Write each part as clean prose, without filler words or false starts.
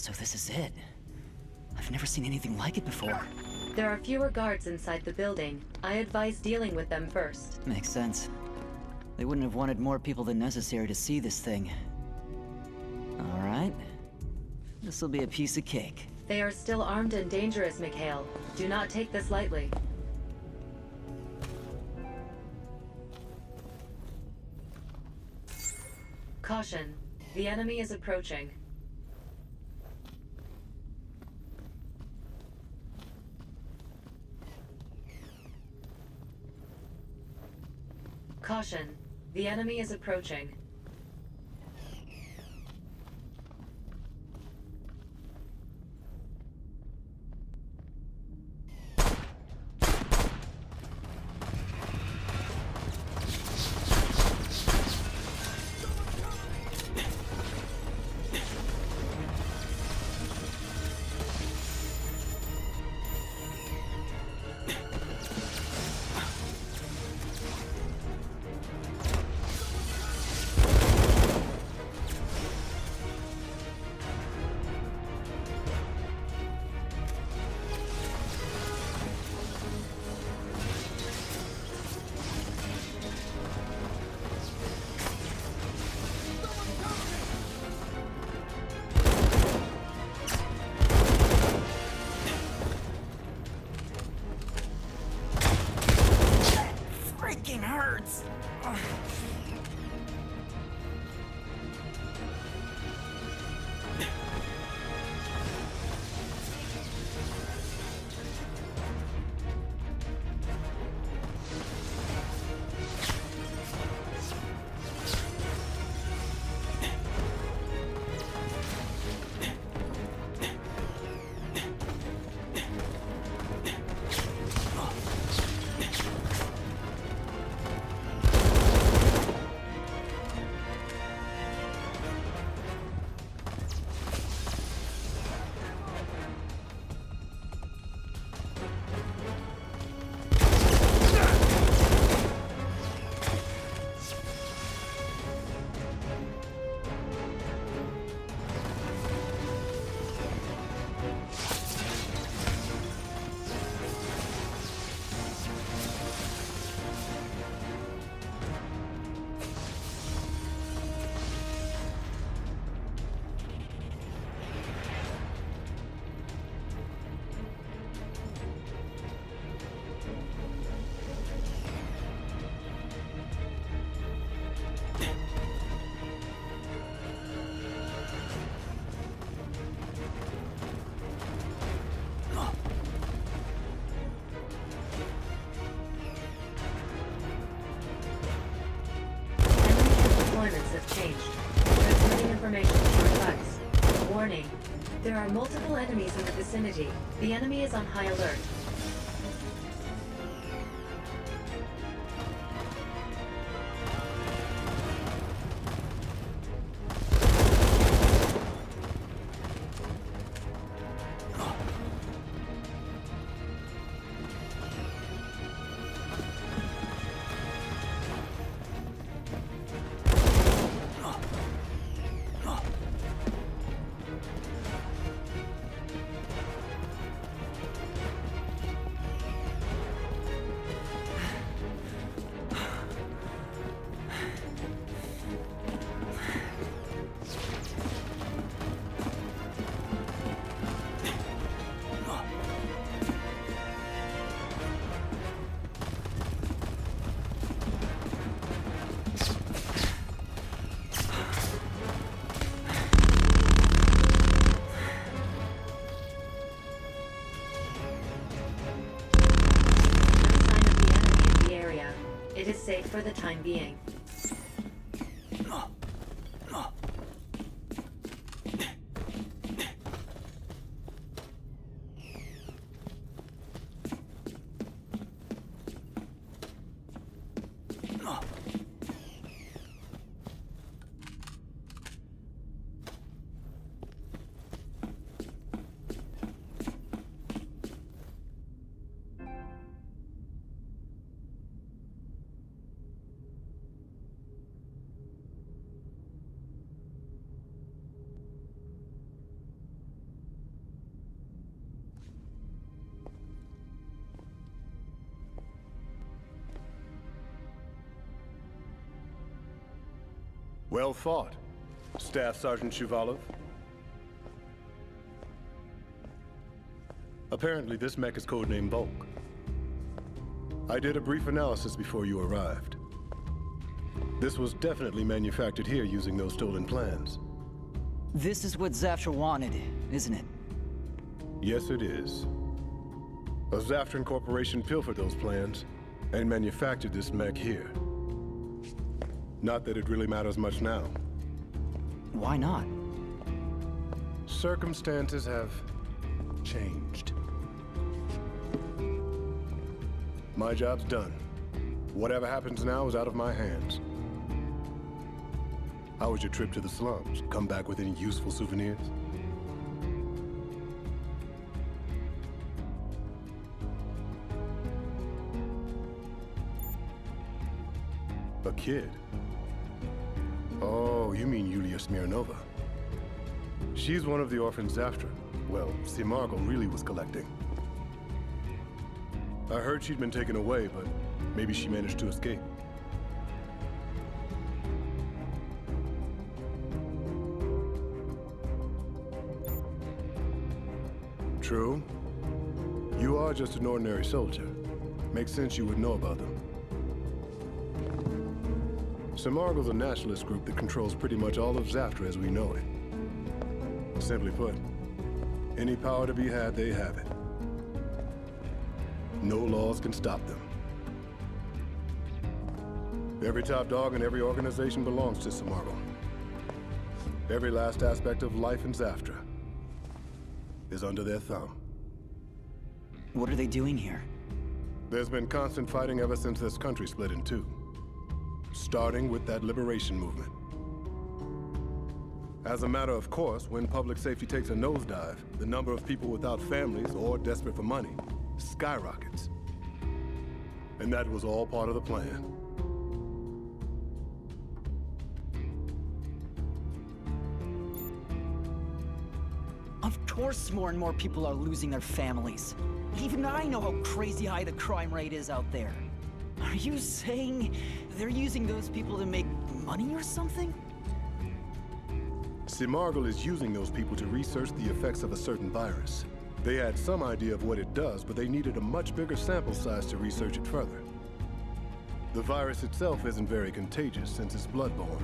So this is it. I've never seen anything like it before. There are fewer guards inside the building. I advise dealing with them first. Makes sense. They wouldn't have wanted more people than necessary to see this thing. Alright. This'll be a piece of cake. They are still armed and dangerous, Mikhail. Do not take this lightly. Caution. The enemy is approaching. Caution. The enemy is approaching. Hurts. Warning. There are multiple enemies in the vicinity. The enemy is on high alert. safe for the time being. Well fought, Staff Sergeant Shuvalov. Apparently this mech is codenamed Volk. I did a brief analysis before you arrived. This was definitely manufactured here using those stolen plans. This is what Zaftra wanted, isn't it? Yes, it is. A Zaftran corporation pilfered those plans and manufactured this mech here. Not that it really matters much now. Why not? Circumstances have changed. My job's done. Whatever happens now is out of my hands. How was your trip to the slums? Come back with any useful souvenirs? A kid? Oh, you mean Yulia Smirnova. She's one of the orphans Zaftra. Well, Simargl really was collecting. I heard she'd been taken away, but maybe she managed to escape. True. You are just an ordinary soldier. Makes sense you would know about them. Simargl's a nationalist group that controls pretty much all of Zaftra as we know it. Simply put, any power to be had, they have it. No laws can stop them. Every top dog in every organization belongs to Simargl. Every last aspect of life in Zaftra is under their thumb. What are they doing here? There's been constant fighting ever since this country split in two. Starting with that liberation movement. As a matter of course, when public safety takes a nosedive, the number of people without families or desperate for money skyrockets. And that was all part of the plan. Of course more and more people are losing their families. Even I know how crazy high the crime rate is out there. Are you saying they're using those people to make money or something? Simargl is using those people to research the effects of a certain virus. They had some idea of what it does, but they needed a much bigger sample size to research it further. The virus itself isn't very contagious since it's bloodborne.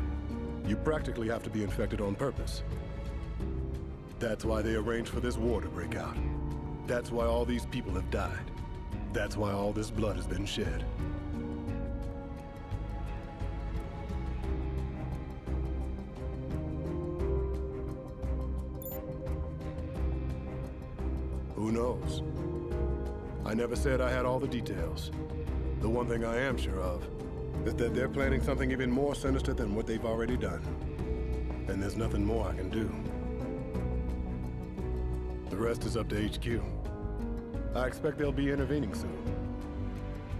You practically have to be infected on purpose. That's why they arranged for this war to break out. That's why all these people have died. That's why all this blood has been shed. Who knows? I never said I had all the details. The one thing I am sure of is that they're planning something even more sinister than what they've already done. And there's nothing more I can do. The rest is up to HQ. I expect they'll be intervening soon.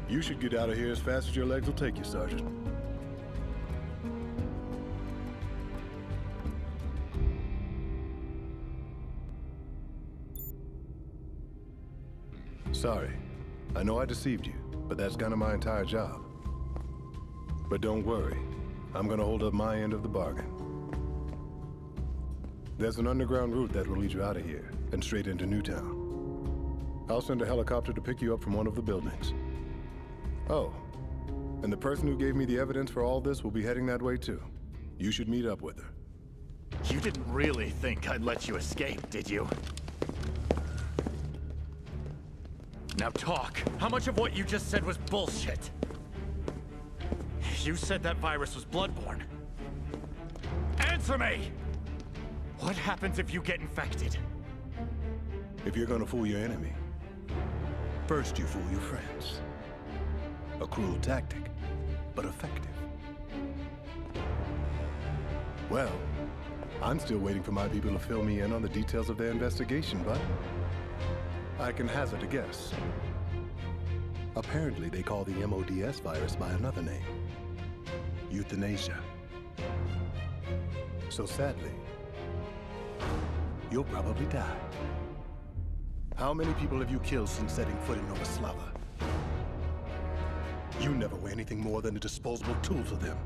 You should get out of here as fast as your legs will take you, Sergeant. Sorry. I know I deceived you, but that's kind of my entire job. But don't worry. I'm gonna hold up my end of the bargain. There's an underground route that will lead you out of here and straight into Newtown. I'll send a helicopter to pick you up from one of the buildings. Oh, and the person who gave me the evidence for all this will be heading that way too. You should meet up with her. You didn't really think I'd let you escape, did you? Now talk. How much of what you just said was bullshit? You said that virus was bloodborne. Answer me! What happens if you get infected? If you're gonna fool your enemy, first you fool your friends. A cruel tactic, but effective. Well, I'm still waiting for my people to fill me in on the details of their investigation, but I can hazard a guess. Apparently, they call the MODS virus by another name. Euthanasia. So sadly, you'll probably die. How many people have you killed since setting foot in Nova Slava? You never were anything more than a disposable tool to them.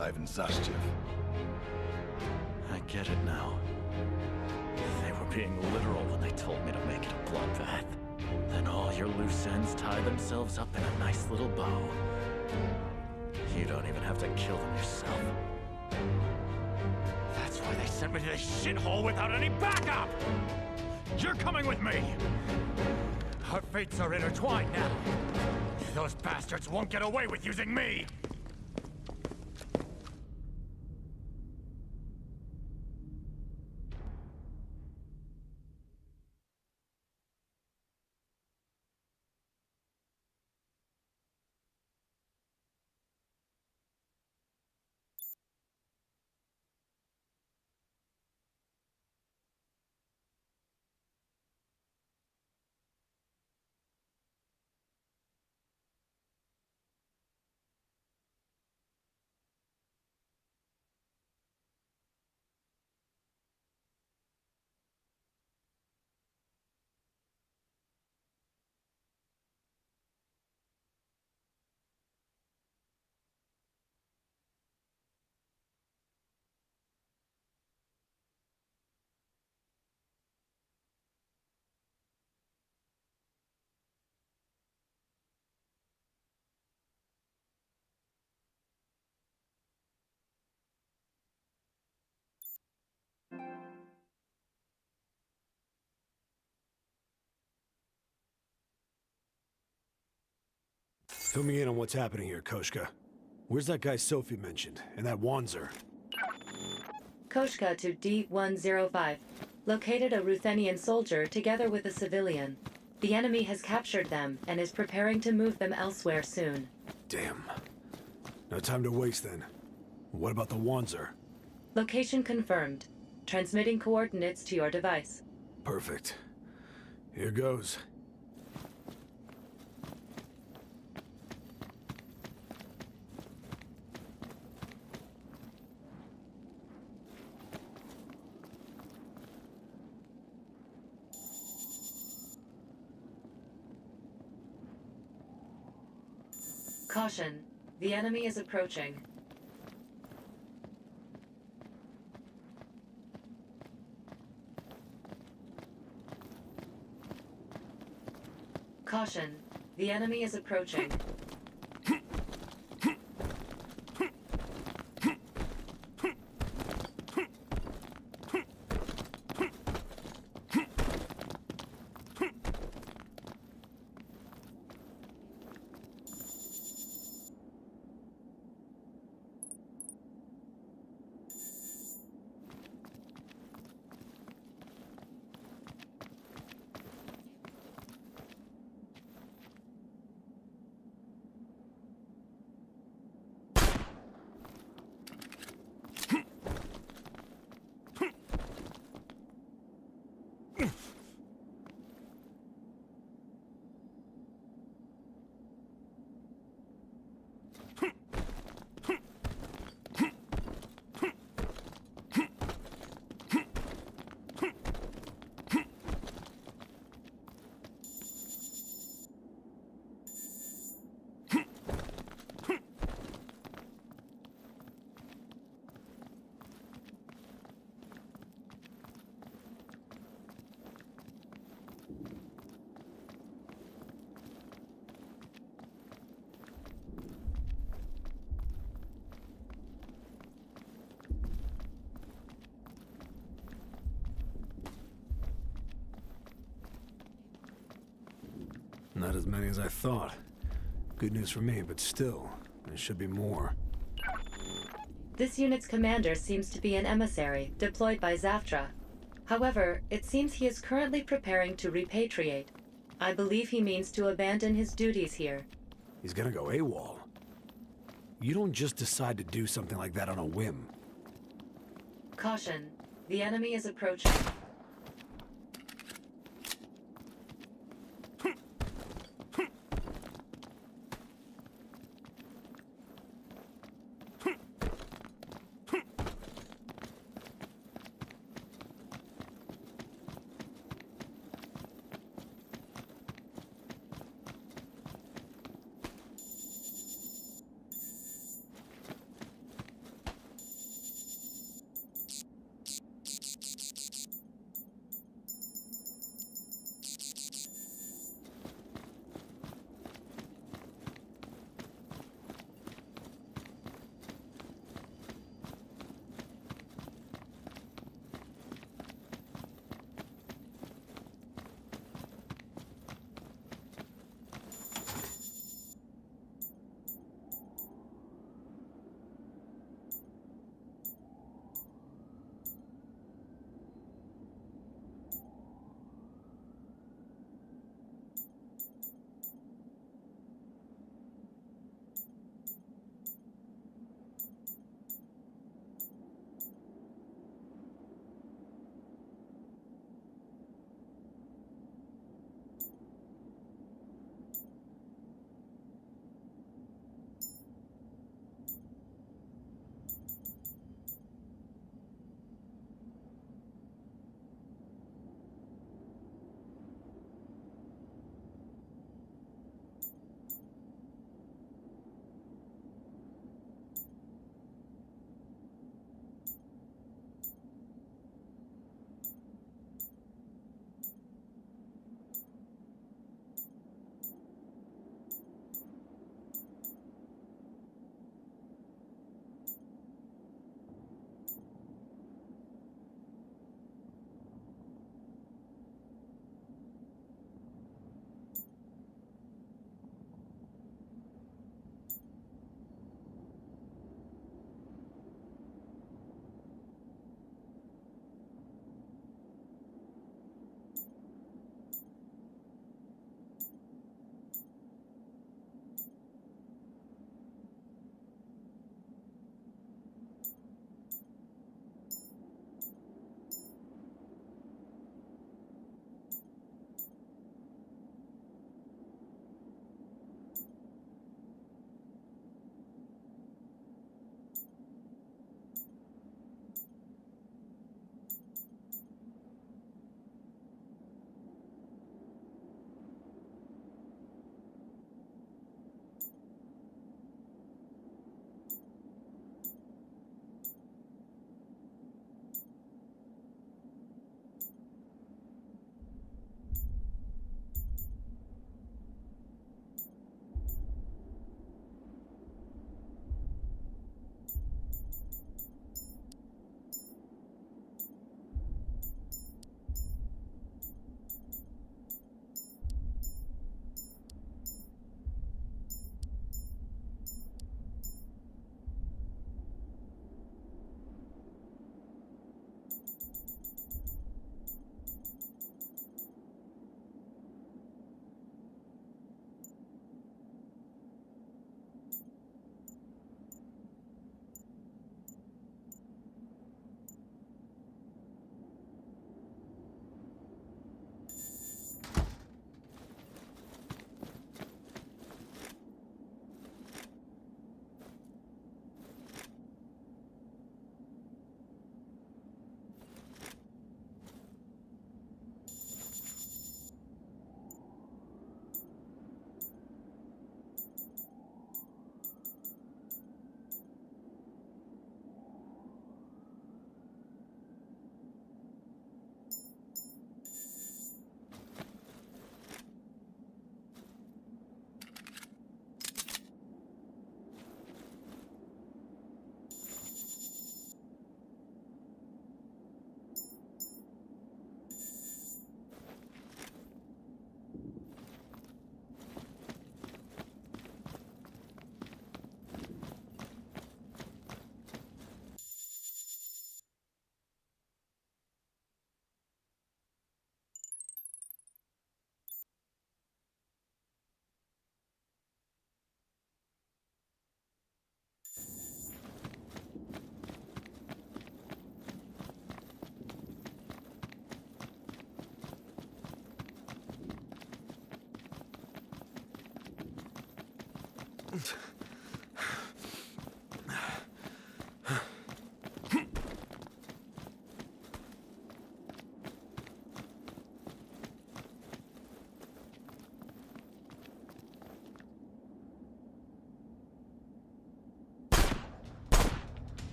Ivan Zaschev. I get it now. They were being literal when they told me to make it a bloodbath. Then all your loose ends tie themselves up in a nice little bow. You don't even have to kill them yourself. That's why they sent me to this shithole without any backup! You're coming with me! Our fates are intertwined now. Those bastards won't get away with using me! Fill me in on what's happening here, Koshka. Where's that guy Sophie mentioned, and that Wanzer? Koshka to D-105. Located a Ruthenian soldier together with a civilian. The enemy has captured them and is preparing to move them elsewhere soon. Damn. No time to waste then. What about the Wanzer? Location confirmed. Transmitting coordinates to your device. Perfect. Here goes. Caution. The enemy is approaching. Caution. The enemy is approaching. Not as many as I thought. Good news for me, but still, There should be more. This unit's commander seems to be an emissary deployed by Zaftra. However, it seems he is currently preparing to repatriate. I believe he means to abandon his duties here. He's gonna go AWOL. You don't just decide to do something like that on a whim. Caution. The enemy is approaching.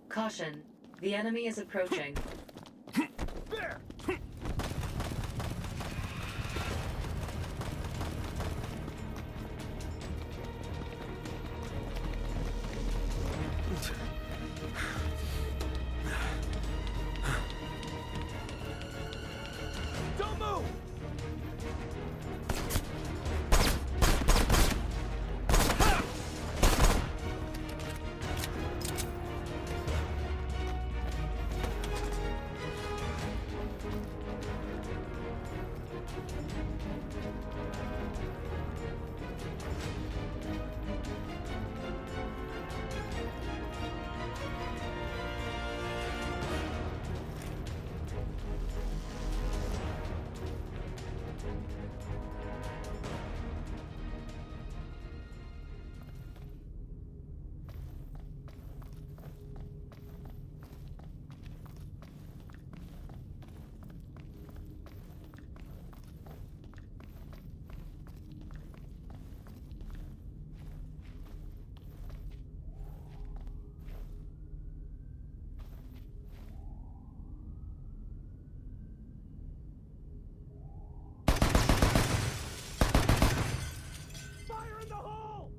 Caution. The enemy is approaching. There! Don't move! Fire in the hole!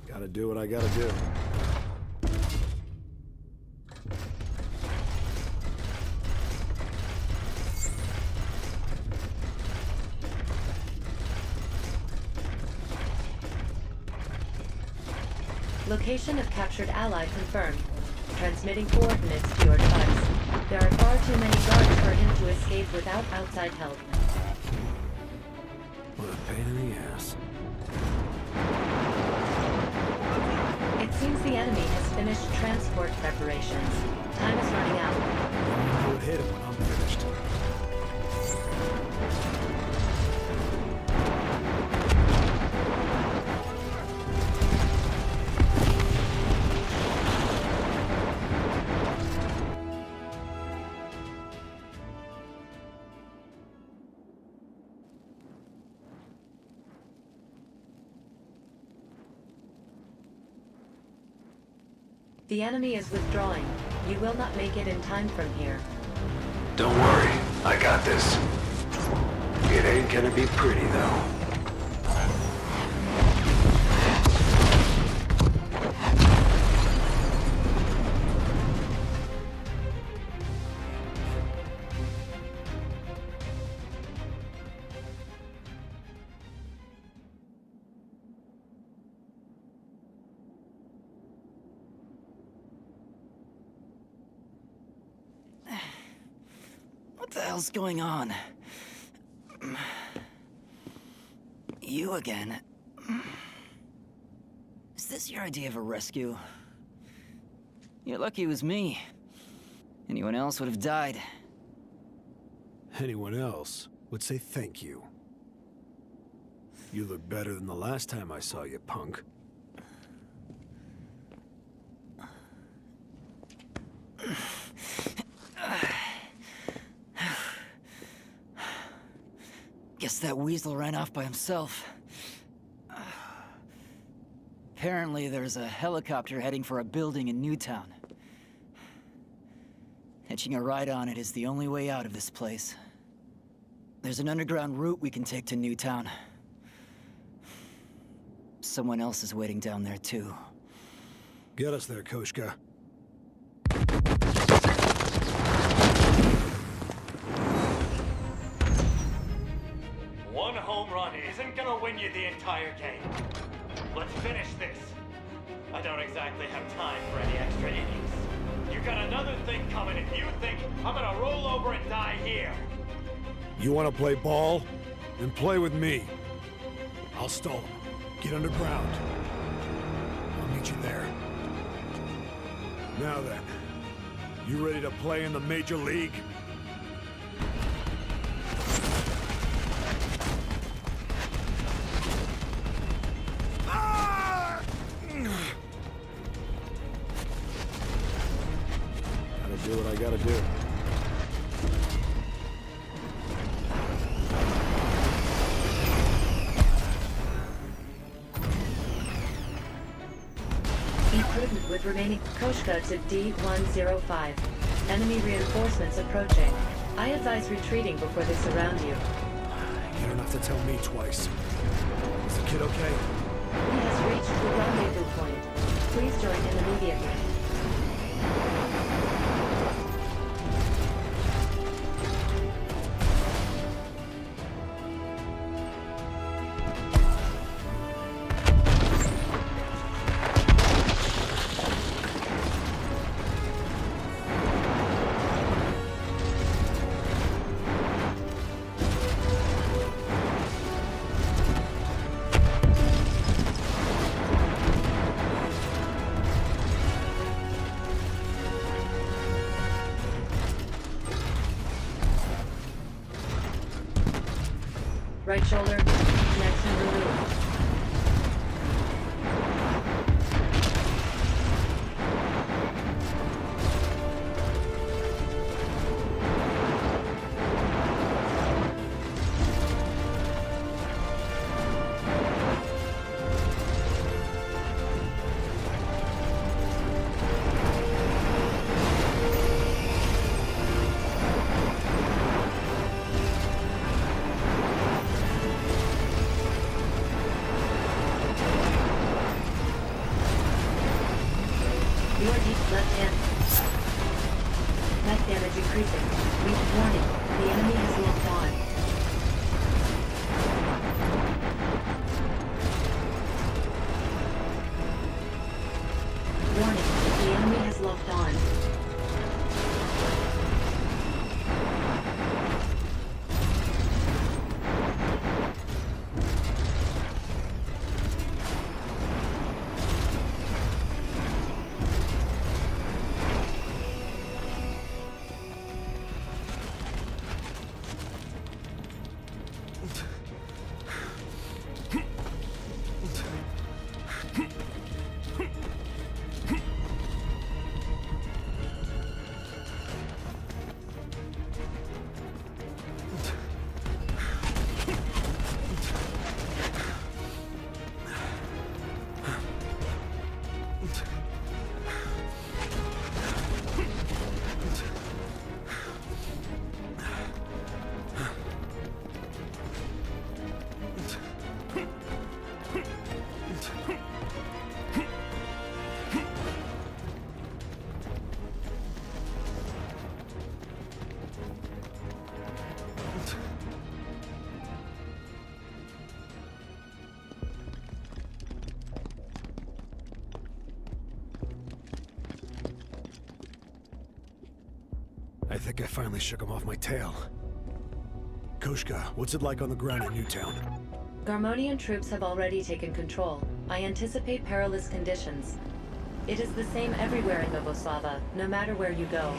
Gotta do what I gotta do. Location of captured ally confirmed. Transmitting coordinates to your device. There are far too many guards for him to escape without outside help. What a pain in the ass. It seems the enemy has finished transport preparations. Time is running out. I would hit him when I'm finished. The enemy is withdrawing. You will not make it in time from here. Don't worry, I got this. It ain't gonna be pretty, though. What the hell's going on? You again? Is this your idea of a rescue? You're lucky it was me. Anyone else would have died. Anyone else would say thank you. You look better than the last time I saw you, punk. Guess that weasel ran off by himself. Apparently there's a helicopter heading for a building in Newtown. Hitching a ride on it is the only way out of this place. There's an underground route we can take to Newtown. Someone else is waiting down there too. Get us there, Koshka. One home run isn't gonna win you the entire game. Let's finish this. I don't exactly have time for any extra innings. You got another thing coming if you think I'm gonna roll over and die here. You wanna play ball? Then play with me. I'll stall him. Get underground. I'll meet you there. Now then, you ready to play in the Major League? Gotta do what I gotta do. Be prudent with remaining. Koshka to D-105. Enemy reinforcements approaching. I advise retreating before they surround you. You don't have to tell me twice. Is the kid okay? He has reached the rendezvous point. Please join him immediately. Right shoulder, connection removed. Your deep left hand. Net damage increasing. Read warning. The enemy has locked on. Warning. The enemy has locked on. I think I finally shook him off my tail. Koshka, what's it like on the ground in Newtown? Garmonian troops have already taken control. I anticipate perilous conditions. It is the same everywhere in Novoslava, no matter where you go.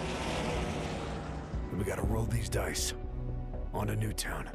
We gotta roll these dice. On to Newtown.